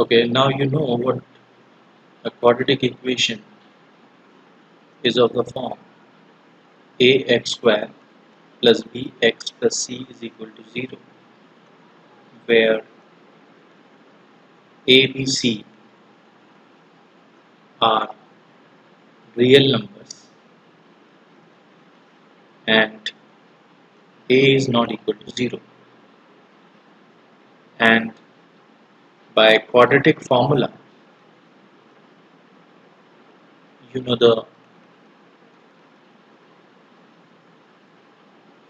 Okay, now you know what a quadratic equation is of the form ax square plus bx plus c is equal to 0, where a, b, c are real numbers and a is not equal to 0. And by quadratic formula, you know the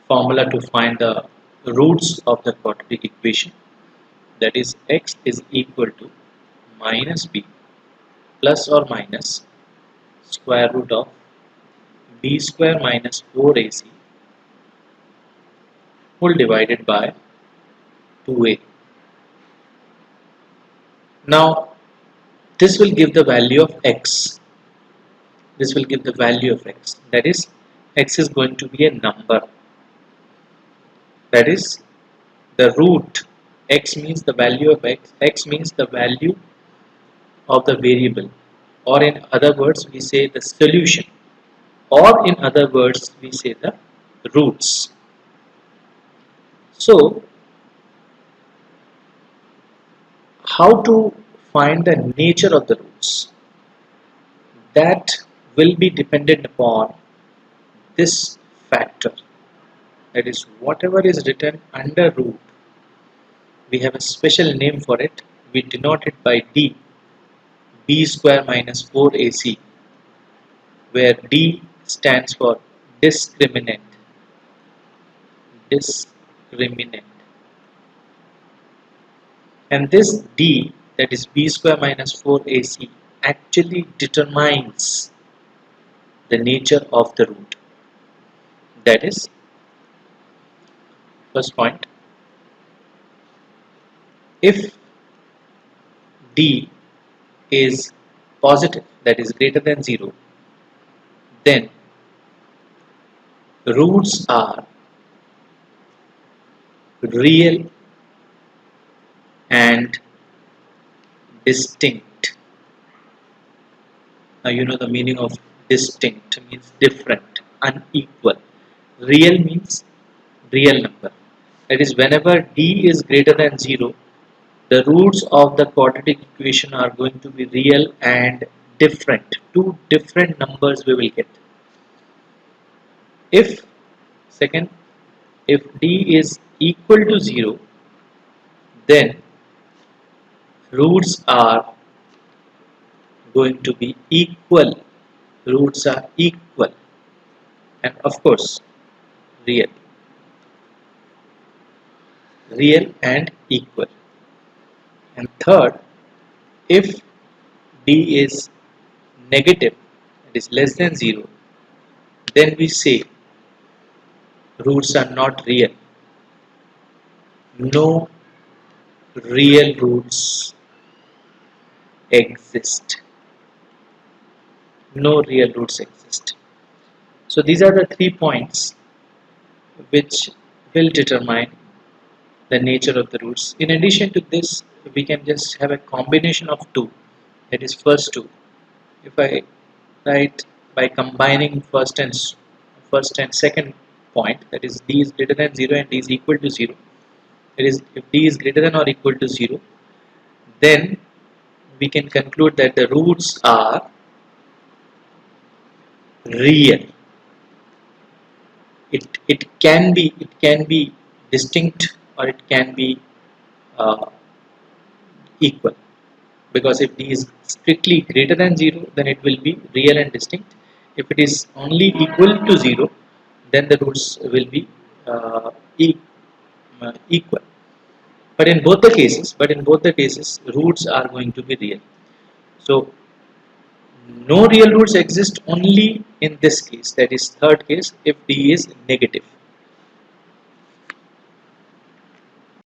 formula to find the roots of the quadratic equation, that is x is equal to minus b plus or minus square root of b square minus 4ac whole divided by 2a. Now this will give the value of x. This will give the value of x. That is, x is going to be a number. That is, the root. X means the value of x. X means the value of the variable, or in other words we say the solution, or in other words we say the roots. So how to find the nature of the roots? That will be dependent upon this factor, that is whatever is written under root, we have a special name for it. We denote it by d, b square minus 4ac, where d stands for discriminant. Discriminant. And this d, that is b square minus 4ac, actually determines the nature of the root. That is, first point, if d is positive, that is greater than 0, then roots are real and distinct. Now you know the meaning of distinct means different, unequal. Real means real number. That is, whenever d is greater than 0, the roots of the quadratic equation are going to be real and different. Two different numbers we will get. If second, if d is equal to 0, then roots are going to be equal. Roots are equal and of course real. Real and equal. And third, if d is negative, it is less than 0, then we say roots are not real. No real roots exist. No real roots exist. So these are the 3 points which will determine the nature of the roots. In addition to this, we can just have a combination of two, that is first two. If I write by combining first and second point, that is d is greater than 0 and d is equal to 0, that is, if d is greater than or equal to 0, then we can conclude that the roots are real. It can be distinct or it can be uh, equal, because if d is strictly greater than 0, then it will be real and distinct. If it is only equal to 0, then the roots will be uh, e equal. But in both the cases, roots are going to be real. So no real roots exist only in this case, that is third case, if d is negative.